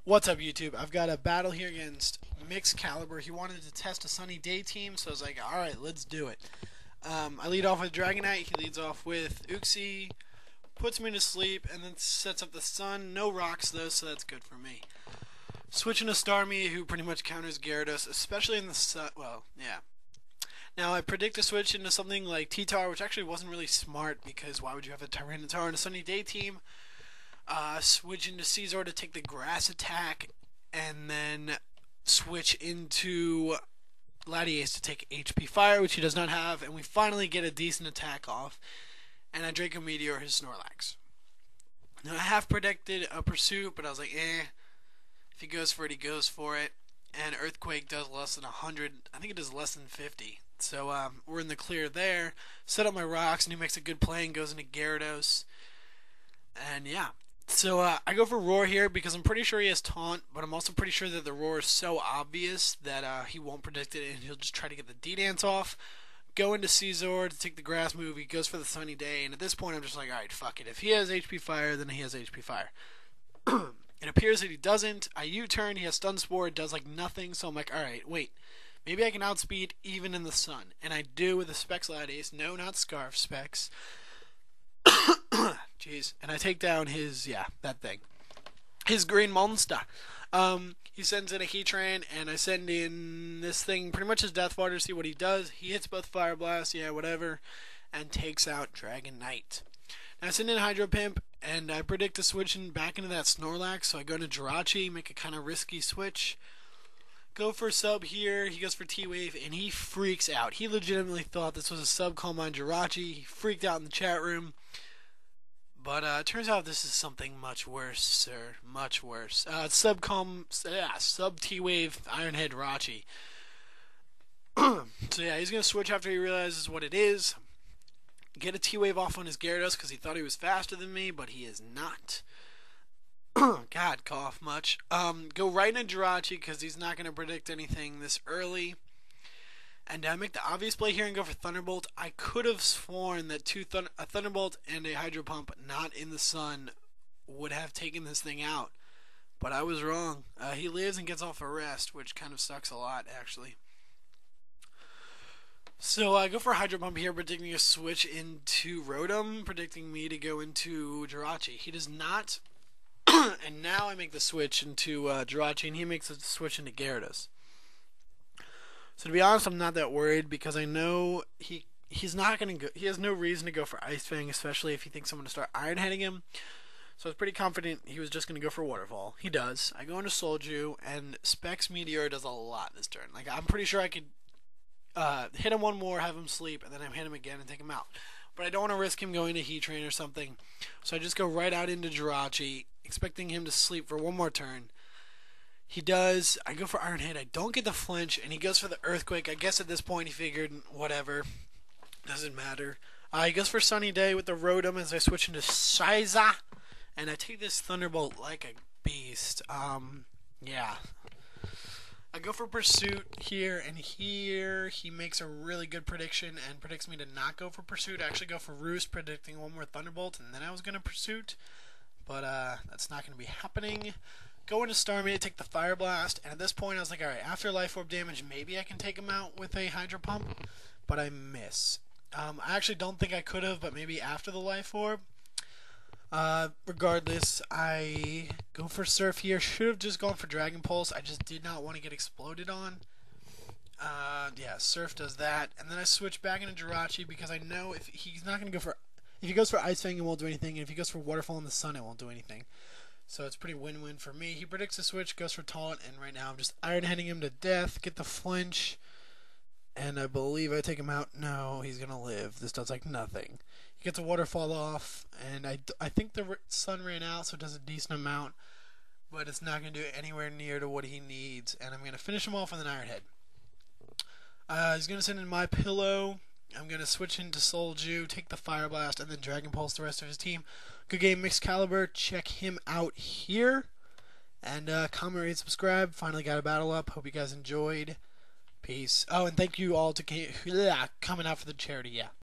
What's up, YouTube? I've got a battle here against Mixed Calibur. He wanted to test a sunny day team, so I was like, alright, let's do it. I lead off with Dragonite. He leads off with Uxie, puts me to sleep, and then sets up the sun. No rocks, though, so that's good for me. Switching to Starmie, who pretty much counters Gyarados, especially in the sun. Well, yeah. Now, I predict to switch into something like T-Tar, which actually wasn't really smart, because why would you have a Tyranitar in a sunny day team? Switch into Caesar to take the grass attack, and then switch into Latias to take HP Fire, which he does not have, and we finally get a decent attack off, and I Draco Meteor his Snorlax. Now, I half predicted a Pursuit, but I was like, if he goes for it, he goes for it, and Earthquake does less than 100, I think it does less than 50, so we're in the clear there. Set up my rocks, and he makes a good play and goes into Gyarados, and yeah. So I go for Roar here because I'm pretty sure he has Taunt, but I'm also pretty sure that the Roar is so obvious that he won't predict it and he'll just try to get the D-Dance off. Go into Caesar to take the grass move. He goes for the Sunny Day, and at this point I'm just like, alright, fuck it. If he has HP Fire, then he has HP Fire. It appears that he doesn't. I U-turn, he has Stun Spore, it does like nothing, so I'm like, alright, wait. Maybe I can outspeed even in the sun. And I do with the Specs Latias. No, not Scarf Specs. Jeez. And I take down his, that thing. His green monster. He sends in a Heatran, and I send in this thing, pretty much his Death Water, to see what he does. He hits both Fire Blast, whatever, and takes out Dragon Knight. Now I send in Hydro Pimp, and I predict to switch back into that Snorlax, so I go into Jirachi, make a kind of risky switch. Go for a sub here, he goes for T-Wave, and he freaks out. He legitimately thought this was a sub Calm Mind Jirachi. He freaked out in the chat room. But it turns out this is something much worse, sir. Much worse. Sub T-Wave Ironhead Rachi. So yeah, he's going to switch after he realizes what it is. Get a T-Wave off on his Gyarados because he thought he was faster than me, but he is not. God, cough much. Go right into Jirachi because he's not going to predict anything this early. And I make the obvious play here and go for Thunderbolt. I could have sworn that a Thunderbolt and a Hydro Pump not in the sun would have taken this thing out. But I was wrong. He lives and gets off a rest, which kind of sucks a lot, actually. So I go for a Hydro Pump here, predicting a switch into Rotom, predicting me to go into Jirachi. He does not. And now I make the switch into Jirachi, and he makes the switch into Gyarados. So to be honest, I'm not that worried because I know he's not going to go. He has no reason to go for Ice Fang, especially if he thinks I'm going to start Iron Heading him. So I was pretty confident he was just going to go for Waterfall. He does. I go into Solju, and Specs Meteor does a lot this turn. Like, I'm pretty sure I could hit him one more, have him sleep, and then I hit him again and take him out. But I don't want to risk him going to Heatran or something. So I just go right out into Jirachi, expecting him to sleep for one more turn. He does. I go for Iron Head. I don't get the flinch, and he goes for the Earthquake. I guess at this point he figured, whatever. Doesn't matter. He goes for Sunny Day with the Rotom as I switch into Shiza. And I take this Thunderbolt like a beast. Yeah. I go for Pursuit here, and here he makes a really good prediction and predicts me to not go for Pursuit. I actually go for Roost, predicting one more Thunderbolt, and then I was going to Pursuit. But that's not going to be happening. Go into Starmie to take the Fire Blast, and at this point I was like, alright, after Life Orb damage, maybe I can take him out with a Hydro Pump, but I miss. I actually don't think I could have, but maybe after the Life Orb. Regardless, I go for Surf here. Should have just gone for Dragon Pulse. I just did not want to get exploded on. Yeah, Surf does that, and then I switch back into Jirachi because I know if he's not going to go for... If he goes for Ice Fang, it won't do anything, and if he goes for Waterfall in the sun, it won't do anything. So it's pretty win-win for me. He predicts a switch, goes for Taunt, and right now I'm just Iron-Heading him to death, get the flinch, and I believe I take him out. No, he's going to live. This does like nothing. He gets a Waterfall off, and I think the sun ran out, so it does a decent amount, but it's not going to do anywhere near to what he needs, and I'm going to finish him off with an Iron Head. He's going to send in My Pillow. I'm going to switch into Solju, take the Fire Blast, and then Dragon Pulse the rest of his team. Good game, Mixed Calibur. Check him out here. And comment, rate, subscribe. Finally got a battle up. Hope you guys enjoyed. Peace. Oh, and thank you all to coming out for the charity. Yeah.